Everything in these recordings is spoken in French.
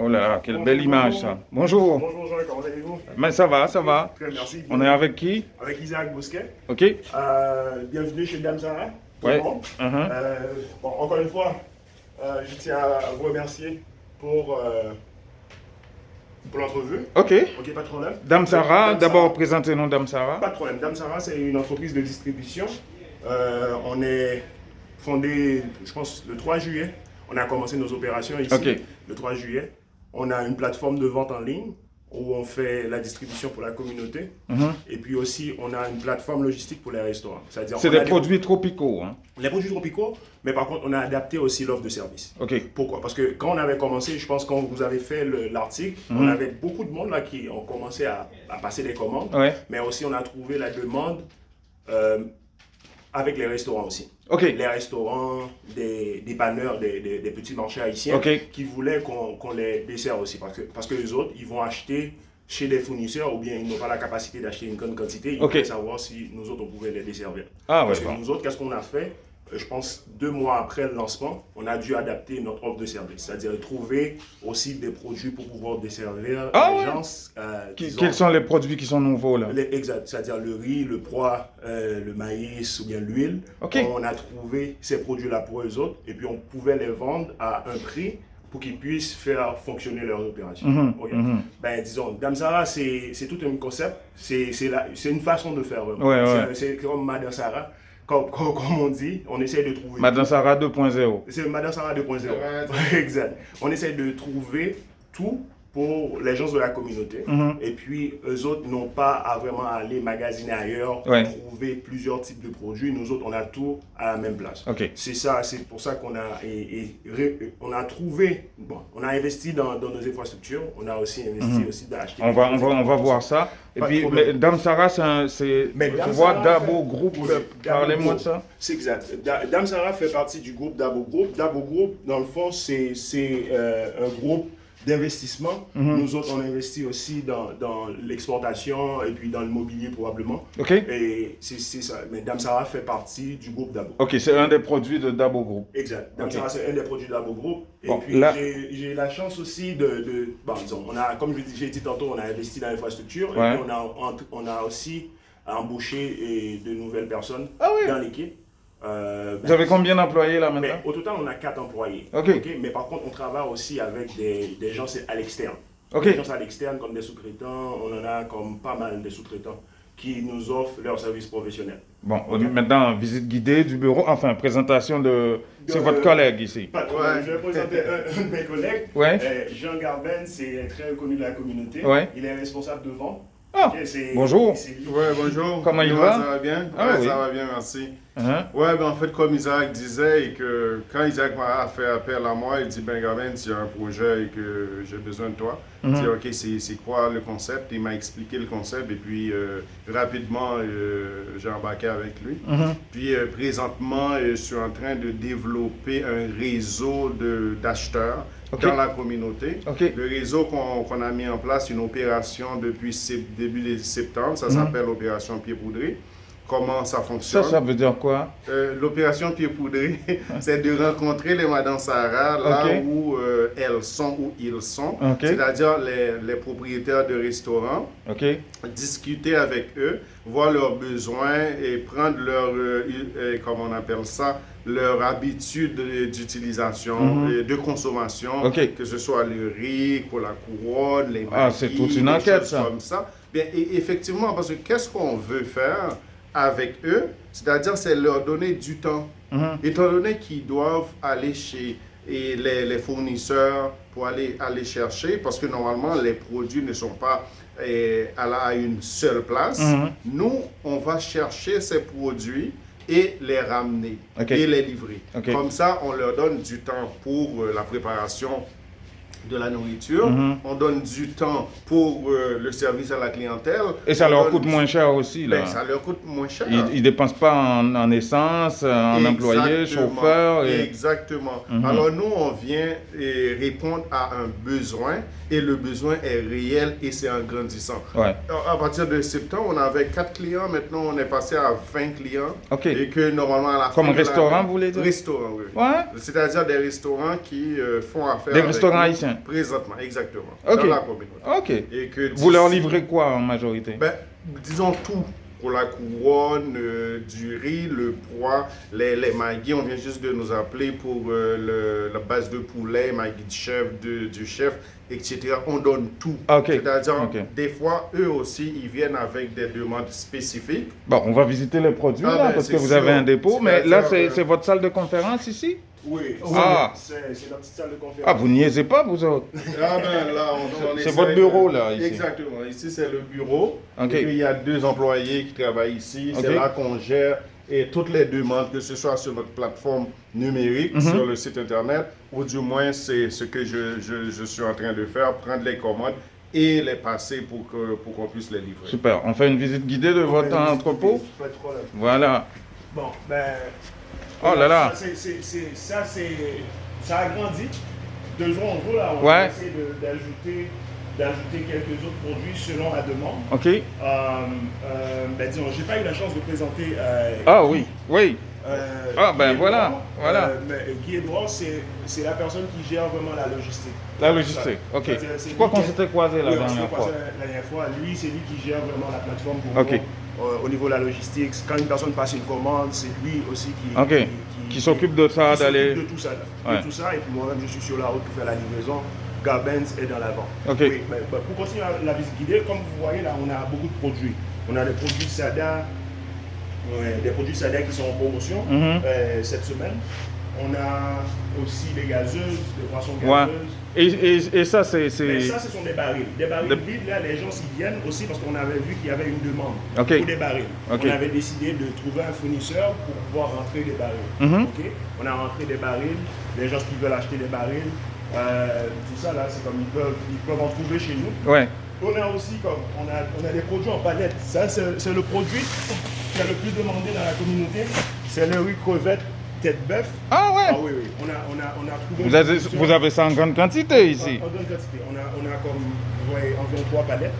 Oh là là, quelle Bonjour, belle image bonjour. ça. Bonjour. Bonjour Jean, comment allez-vous? Mais ça va, ça va. Très merci. On est avec qui? Avec Isaac Bousquet. Ok? Bienvenue chez Dame Sarah. Tout le Ouais. monde. Mhm. Bon, encore une fois, je tiens à vous remercier pour l'entrevue. Ok. Ok, pas de problème. Dame Sarah, Dame d'abord Sarah. présentez-nous Dame Sarah. Pas de problème. Dame Sarah, c'est une entreprise de distribution. On est fondé, je pense, le 3 juillet. On a commencé nos opérations ici Ok. le 3 juillet. On a une plateforme de vente en ligne où on fait la distribution pour la communauté. Mhm. Et puis aussi, on a une plateforme logistique pour les restaurants. C'est-à-dire, C'est on des a produits tropicaux. Hein. les produits tropicaux, mais par contre, on a adapté aussi l'offre de service. Ok. Pourquoi? Parce que quand on avait commencé, je pense quand vous avez fait l'article, on avait beaucoup de monde là qui ont commencé à passer des commandes, Ouais. mais aussi on a trouvé la demande euh, avec les restaurants aussi. Ok. Les restaurants, des dépanneurs, des petits marchés haïtiens Ok. qui voulaient qu'on les desserve aussi. Parce que les autres, ils vont acheter chez des fournisseurs ou bien ils n'ont pas la capacité d'acheter une grande quantité. Ils Ok. veulent savoir si nous autres, on pouvait les desservir. Ah ouais, Parce que bon. nous autres, qu'est-ce qu'on a fait? Je pense 2 mois après le lancement, on a dû adapter notre offre de service. C'est-à-dire trouver aussi des produits pour pouvoir desservir Ah les ouais. gens. Quels sont les produits qui sont nouveaux là? Exact, c'est-à-dire le riz, le pois, le maïs ou bien l'huile. Ok. On a trouvé ces produits-là pour eux autres et puis on pouvait les vendre à un prix pour qu'ils puissent faire fonctionner leurs opérations. Ok. Ben, disons, Dame Sarah, c'est tout un concept, c'est une façon de faire vraiment. Ouais, ouais. C'est comme Madame Sarah, comme on dit, on essaie de trouver. Madame Sarah 2.0. C'est Madame Sarah 2.0. Exact. On essaie de trouver tout pour les gens de la communauté. Et puis, eux autres n'ont pas à vraiment aller magasiner ailleurs, Ouais. trouver plusieurs types de produits. Nous autres, on a tout à la même place. Ok. C'est ça, c'est pour ça qu'on a, on a trouvé, bon, on a investi dans nos infrastructures. On a aussi investi aussi d'acheter. On va voir ça. Et Pas de puis, problème. mais Dame Sarah, c'est Mais tu Dame vois, Sarah Dabo fait- Group, Oui, parlez-moi Dabo de ça. C'est exact. Dame Sarah fait partie du groupe Dabo Group. Dabo Group, dans le fond, c'est un groupe d'investissement. Nous autres, on investit aussi dans l'exportation et puis dans le mobilier probablement. Ok. Et c'est ça. Mais Dame Sarah fait partie du groupe Dabo. Ok, c'est un des produits de Dabo Group. Exact. Dame Ok. Sarah, c'est un des produits de Dabo Group. Et Bon, puis, là- j'ai la chance aussi bon, disons, comme j'ai dit tantôt, on a investi dans l'infrastructure. Ouais. Et puis, on a aussi embauché de nouvelles personnes Ah oui. dans l'équipe. Vous avez combien d'employés là Mais maintenant? au total, on a 4 employés. Ok. Mais par contre, on travaille aussi avec des gens à l'externe. Ok. Des gens à l'externe, comme des sous-traitants. On en a comme pas mal de sous-traitants qui nous offrent leurs services professionnels. Bon, maintenant, visite guidée du bureau, enfin, présentation de... C'est votre collègue ici. Pas de problème. Je vais présenter un de mes collègues. Ouais. Jean Garben, c'est très connu de la communauté. Ouais. Il est responsable de vente. Ah, Ok, bonjour. c'est lui. Ouais, bonjour. Comment il va? Ça va bien? Ah Ouais, oui. ça va bien, merci. Hein? Ouais, ben en fait, comme Isaac disait, et que quand Isaac m'a fait appel à moi, il dit, ben Gaben, il y a un projet et que j'ai besoin de toi. Je dis, ok, c'est quoi le concept? Il m'a expliqué le concept et puis rapidement, j'ai embarqué avec lui. Puis présentement, je suis en train de développer un réseau d'acheteurs Ok. dans la communauté. Ok. Le réseau qu'on a mis en place, une opération depuis début de septembre, ça s'appelle l'opération Pied Poudré. Comment ça fonctionne? Ça veut dire quoi? L'opération Pied Poudré, c'est de rencontrer les Madame Sarah là Ok. où elles sont, où ils sont, Ok. c'est-à-dire les propriétaires de restaurants, Ok. discuter avec eux, voir leurs besoins et prendre leur, comment on appelle ça, leur habitude d'utilisation et de consommation, Ok. que ce soit le riz, pour la couronne, les Ah, c'est maquis, toute une des enquête, choses ça. comme ça. Bien, et effectivement, parce que qu'est-ce qu'on veut faire avec eux, c'est-à-dire c'est leur donner du temps. Étant donné qu'ils doivent aller chez les fournisseurs pour aller chercher, parce que normalement les produits ne sont pas à une seule place. Nous, on va chercher ces produits et les ramener Ok. et les livrer. Ok. Comme ça, on leur donne du temps pour la préparation de la nourriture, on donne du temps pour le service à la clientèle. Et ça On leur donne coûte moins cher aussi, là. Ben, ça leur coûte moins cher. Ils ne dépensent pas en essence, en employés, Exactement. chauffeurs. Exactement. Alors nous, on vient répondre à un besoin et le besoin est réel et c'est en grandissant. Ouais. À partir de septembre, on avait 4 clients, maintenant on est passé à 20 clients. Ok. Et que normalement à la Comme fin de restaurant, l'année- vous voulez dire? Restaurant, oui. Ouais. C'est-à-dire des restaurants qui font affaire Des avec restaurants nous. haïtiens. haïtiens. Présentement, exactement. Ok. Dans la communauté. Ok. Et que Vous leur d'ici- livrez quoi en majorité? Ben, disons tout. Pour la couronne, du riz, le pois, les magis, on vient juste de nous appeler pour la base de poulet, magis de chef, du chef, etc. On donne tout. Ok. C'est-à-dire, Ok. des fois, eux aussi, ils viennent avec des demandes spécifiques. Bon, on va visiter les produits Ah, là, ben, parce c'est que vous sûr. avez un dépôt, mais C'est-à-dire là, que- c'est votre salle de conférence ici? Oui, Ah. c'est la petite salle de conférence. Ah, vous niaisez pas, vous autres? Ah ben là, on C'est essaie votre bureau, là, ici. Exactement. Ici, c'est le bureau. Ok. Et puis, il y a 2 employés qui travaillent ici. Ok. C'est là qu'on gère et toutes les demandes, que ce soit sur notre plateforme numérique, Mhm. sur le site Internet, ou du moins, c'est ce que je suis en train de faire, prendre les commandes et les passer pour qu'on puisse les livrer. Super. On fait une visite guidée de votre entrepôt? Pas de problème. Voilà. Bon, ben. Oh là là. Ça a grandi. De jour en jour, là, on Ouais. va essayer d'ajouter quelques autres produits selon la demande. Ok. Ben disons, j'ai pas eu la chance de présenter. Ah oui, oui. Ah, ben Guy voilà, Edouard. voilà. Mais Guy Edouard, c'est la personne qui gère vraiment la logistique. La logistique, ok. C'est-à-dire, c'est Je crois lui qu'on qui- s'était croisés la Oui, on s'est dernière croisé fois. la dernière fois. Lui, c'est lui qui gère vraiment la plateforme pour Ok. nous, au niveau de la logistique. Quand une personne passe une commande, c'est lui aussi qui, Ok. Qui s'occupe de ça, qui d'aller- s'occupe de tout ça. Ouais. De tout ça. Et puis moi-même, je suis sur la route pour faire la livraison. Gabens est dans l'avant. Ok. Oui, mais pour continuer la visite guidée, comme vous voyez là, on a beaucoup de produits. On a des produits SADA, des produits SADA qui sont en promotion Mhm. cette semaine. On a aussi des gazeuses, des boissons Ouais. gazeuses. Et ça, c'est... Mais ça, ce sont des barils. Des barils Des- vides, là, les gens s'y viennent aussi parce qu'on avait vu qu'il y avait une demande Ok. pour des barils. Ok. On avait décidé de trouver un fournisseur pour pouvoir rentrer des barils. Mhm. Ok. On a rentré des barils, les gens qui veulent acheter des barils, tout ça là, c'est comme ils peuvent en trouver chez nous. Ouais. On a aussi comme, on a des produits en palette. Ça, c'est le produit qui a le plus demandé dans la communauté. C'est le riz crevette tête bœuf. Ah ouais. Ah oui, oui. On a trouvé. Vous avez ça en grande quantité ici. En grande quantité. On a comme, vous voyez, environ 3 palettes.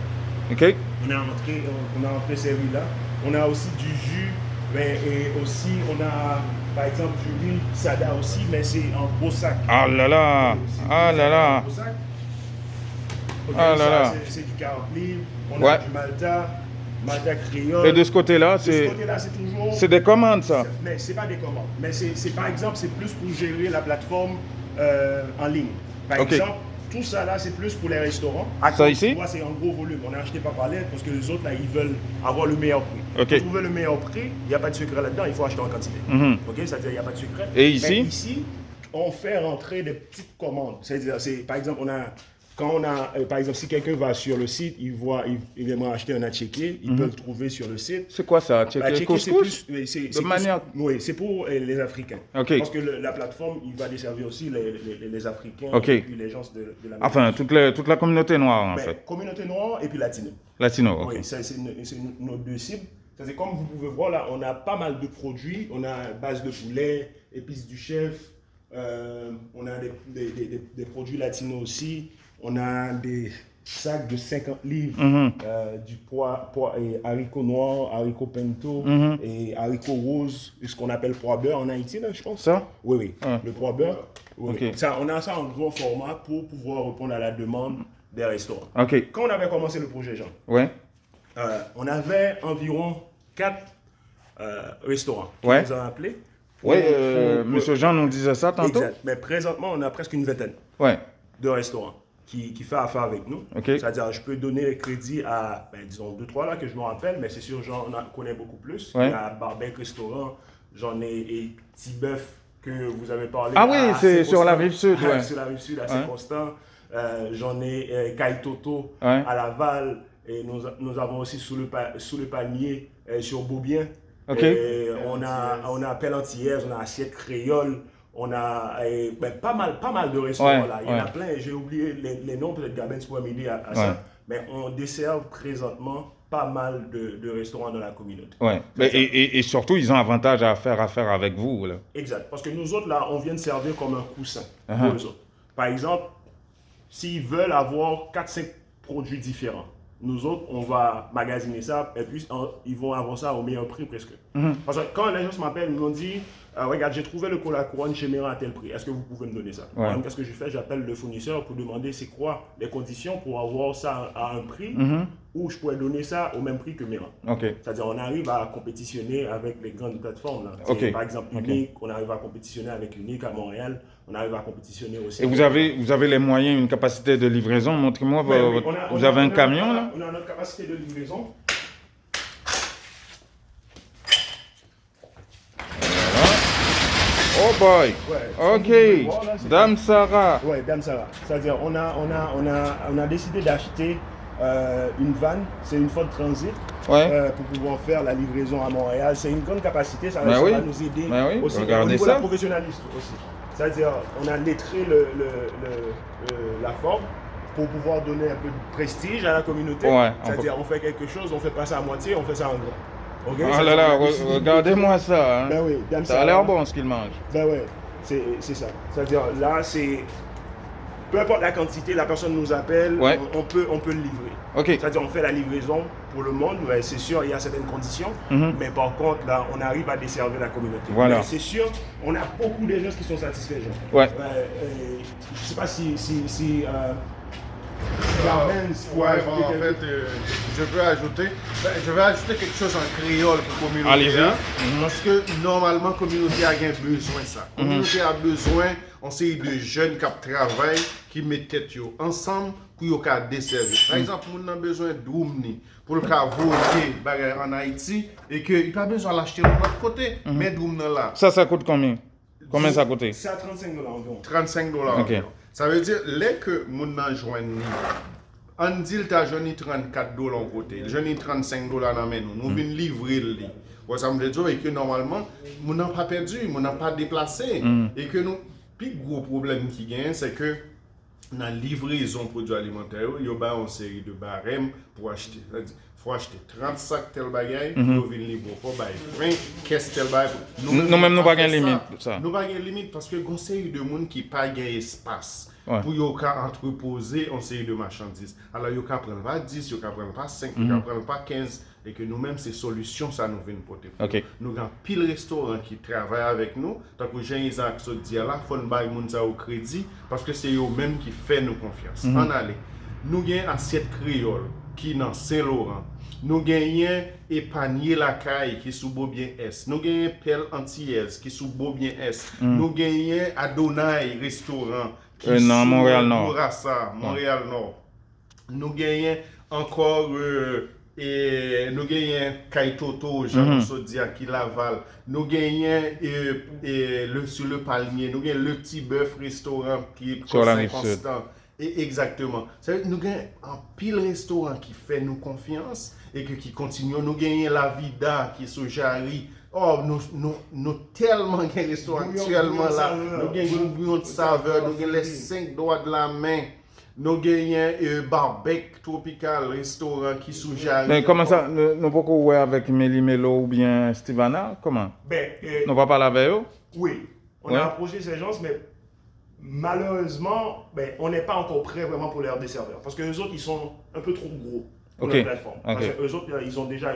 Ok. On a entré ces riz-là. On a aussi du jus, mais, et aussi on a par exemple du riz sada aussi, mais c'est en gros sac. Ah là là. Ah là là. En gros sac. Ok, Ah là ça, là. c'est du 40 livres. On Ouais. a du Malta créole. Et de ce côté-là, De ce c'est côté-là, c'est toujours. des commandes, ça. Mais c'est pas des commandes. Mais c'est par exemple, c'est plus pour gérer la plateforme en ligne. Par Ok. exemple, tout ça là, c'est plus pour les restaurants. Ça ici? Moi, c'est en gros volume. On a acheté par palette parce que les autres là, ils veulent avoir le meilleur prix. Ok. Pour trouver le meilleur prix, il n'y a pas de secret là-dedans. Il faut acheter en quantité. Mhm. Ok, c'est-à-dire il n'y a pas de secret. Et ici? Mais ici, on fait rentrer des petites commandes. C'est-à-dire, par exemple, quand on a, par exemple, si quelqu'un va sur le site, il aimerait acheter un atchéké, il peut le trouver sur le site. C'est quoi ça? Atchéké, c'est Couscous? plus, De manière- oui, c'est pour les Africains. Ok. Parce que la plateforme, il va desservir aussi les Africains Ok. et puis les gens de la Enfin, toute la communauté noire, en fait. communauté noire et puis latino. Latino, ok. Oui, c'est nos deux cibles. C'est comme vous pouvez voir là, on a pas mal de produits. On a base de poulet, épices du chef. On a des produits latinos aussi. On a des sacs de 50 livres, Mhm. du pois et haricots noirs, haricots pinto Mhm. et haricots roses, ce qu'on appelle pois beurre en Haïti, là, je pense. Ça? Oui, oui. Ah. Le pois beurre. Oui. Ok. Ça, on a ça en gros format pour pouvoir répondre à la demande des restaurants. Ok. Quand on avait commencé le projet, Jean, Ouais. on avait environ 4 restaurants qui Ouais. nous ont appelés. Ouais, Pour- Monsieur Jean nous disait ça tantôt. Exact. Mais présentement, on a presque une vingtaine Ouais. de restaurants qui fait affaire avec nous. Ok. C'est-à-dire, je peux donner le crédit à, disons, 2-3 là que je me rappelle, mais c'est sûr, j'en connais beaucoup plus. Ouais. Il y a Barbec Restaurant, j'en ai et Tibeuf que vous avez parlé. Ah oui, à c'est assez sur la constant. rive sud, ouais. Sur la rive sud, assez Ouais. constant. J'en ai Kaitoto Ouais. à Laval. Et nous avons aussi sous le palmier sur Beaubien. Ok. Et on a Pellentière, on a Assiette Créole, on a pas mal de restaurants Ouais, là. Il y en a ouais. plein, j'ai oublié les noms, peut-être Gabens pourrait m'aider à Ouais. ça. Mais on dessert présentement pas mal de restaurants dans la communauté. Ouais. Mais, et surtout, ils ont avantage à faire affaire avec vous, là. Exact. Parce que nous autres, là, on vient de servir comme un coussin Uh-huh. pour eux autres. Par exemple, s'ils veulent avoir 4-5 produits différents, nous autres, on va magasiner ça et puis ils vont avoir ça au meilleur prix presque. Parce que quand les gens m'appellent, ils m'ont dit regarde, j'ai trouvé le cola couronne chez Mera à tel prix. Est-ce que vous pouvez me donner ça? Ouais. Alors, qu'est-ce que je fais? J'appelle le fournisseur pour demander c'est quoi les conditions pour avoir ça à un prix où je pourrais donner ça au même prix que Mera. Ok. C'est-à-dire, on arrive à compétitionner avec les grandes plateformes. Là. Ok. Par exemple, Unique, on arrive à compétitionner avec Unique à Montréal. On arrive à compétitionner aussi. Et vous avez les moyens, une capacité de livraison? Montrez-moi, Oui, vous avez un camion là? On a notre capacité de livraison. Oh boy! Ouais. Ok! Dame Sarah! Oui, Dame Sarah. C'est-à-dire, on a décidé d'acheter une vanne, c'est une Ford Transit, Ouais. pour pouvoir faire la livraison à Montréal. C'est une grande capacité, ça, Ben ça oui. va nous aider Ben oui, aussi regardez au niveau ça. de la professionnalisme aussi. C'est-à-dire, on a lettré la Ford pour pouvoir donner un peu de prestige à la communauté. Ouais, C'est-à-dire, on fait quelque chose, on ne fait pas ça à moitié, on fait ça en grand. Okay? Oh là là, regardez-moi ça! Hein. Ben oui, Dame Ça a l'air bon ce qu'il mange. Ben ouais, c'est ça. C'est-à-dire, là, c'est... Peu importe la quantité, la personne nous appelle, Ouais. on peut le livrer. Ok. C'est-à-dire, on fait la livraison pour le monde, mais c'est sûr, il y a certaines conditions. Mais par contre, là, on arrive à desservir la communauté. Voilà. Mais c'est sûr, on a beaucoup de gens qui sont satisfaits. Jean. Ouais. Je ne sais pas si Ouais, bon, en fait, je vais ajouter quelque chose en créole pour la communauté. Allez-y. Hein, parce que normalement, la communauté a besoin de ça. La communauté a besoin, on sait, de jeunes qui travaillent, qui mettent tête ensemble pour qu'ils desservir. Par exemple, on a besoin d'Oumni pour le cas voter en Haïti et qu'il n'y a pas besoin de l'acheter de l'autre côté, mais d'Oumni là. Ça coûte combien? Combien ça coûte? c'est à $35 environ. $35. Ok. environ. Ça veut dire, les que mon nan joigne, on dit que tu as $34 en côté, j'ai $35 dans la main, nous venons livrer le lit. Ça veut dire que normalement, nous n'avons pas perdu, nous n'avons pas déplacé. Et que nous, le plus gros problème qui gagne, c'est que dans la livraison de produits alimentaires, il y a une série de barèmes pour acheter. Il faut acheter 30 sacs tel bagaille, nous venons livrer pour 20 caisses tel bagaille. Nous-mêmes, nous n'avons pas de limite pour ça. Nous n'avons pas de limite parce que il y a une série de monde qui n'a pas d'espace Ouais. pour entreposer une série de marchandises. Alors, ils ne prennent pas 10, ils ne prennent pas 5, ils ne prennent pas 15. Et que nous-mêmes, ces solutions, ça nous vient porter. Ok. Nous avons pile restaurants qui travaillent avec nous. Tant que Jean-Isaac se dit là, il faut nous bailler au crédit parce que c'est eux-mêmes qui font nous confiance. En aller. Nous avons assiette créole qui est dans Saint-Laurent. Nous avons Épanier la caille qui est sous Beaubien S. Nous avons Pelle Antillaise qui est sous Beaubien S. Nous avons Adonai restaurant qui est non, sous Montréal-Nord. Bourassa, Montréal-Nord. Nous avons encore et nous gagnons Kaitoto, Jean Sodia qui Laval. Nous gagnons sur le Palmier. Nous gagnons le Petit Bœuf restaurant qui est sur la rive sud. Et exactement. Nous gagnons un pile restaurant qui fait nous confiance et qui continue. Nous gagnons la Vida qui est sur Jarry. Oh, nous tellement de restaurants actuellement là. Nous gagnons un bouillon de saveur. Nous gagnons les 5 doigts de la main. Nous gagnons Barbecue Tropical, restaurant qui sous Jarry. Mais comment ça? Nous pouvons jouer avec Mélie Melo ou bien Stivana? Comment? Nous va parler avec eux? Oui, on a approché ces gens, mais malheureusement, on n'est pas encore prêt vraiment pour leur desservir. Parce que les autres, ils sont un peu trop gros pour notre plateforme. Parce que eux autres, ils ont déjà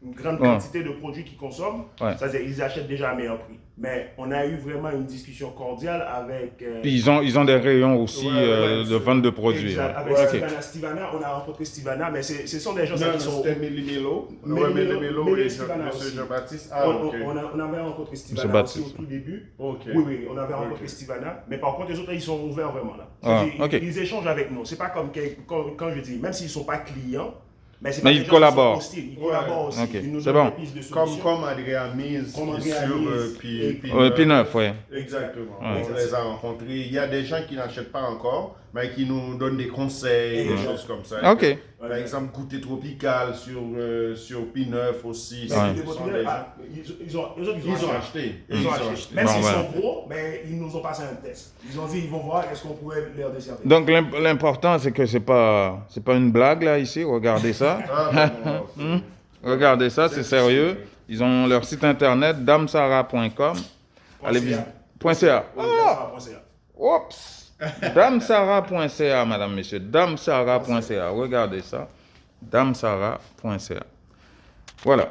une grande quantité de produits qu'ils consomment. C'est-à-dire qu'ils achètent déjà à meilleur prix. Mais on a eu vraiment une discussion cordiale avec... Puis ils ont des rayons aussi de vente de produits. Exact. Avec Stivana, on a rencontré Stivana, mais ce sont des gens qui sont... C'était Mélie Melo. Mélie Melo et Stivana M. aussi. Jean-Baptiste. On avait rencontré Stivana aussi au tout début. Oui, on avait rencontré Stivana. Mais par contre, les autres, ils sont ouverts vraiment là. Ils échangent avec nous. C'est pas comme quand je dis, même s'ils ne sont pas clients, mais ils collaborent. Ils collaborent aussi. Ils nous c'est donnent bon. des pistes de solutions. Comme Andrea Mise sur P9, oui. Exactement. On les a rencontrés. Il y a des gens qui n'achètent pas encore, mais qui nous donnent des conseils, des choses comme ça. Ok. Par exemple, Goûter Tropical sur P9 aussi. Ils ont acheté. Même s'ils sont gros, mais ils nous ont passé un test. Ils ont dit ils vont voir est-ce qu'on pourrait leur desservir. Donc l'important c'est que c'est pas une blague là ici. Regardez ça. Regardez ça, c'est sérieux. Ils ont leur site internet damsara.com. Allez visiter. .ca. Oups. Damsara.ca, madame, monsieur. Damsara.ca. Regardez ça. Damsara.ca. Voilà.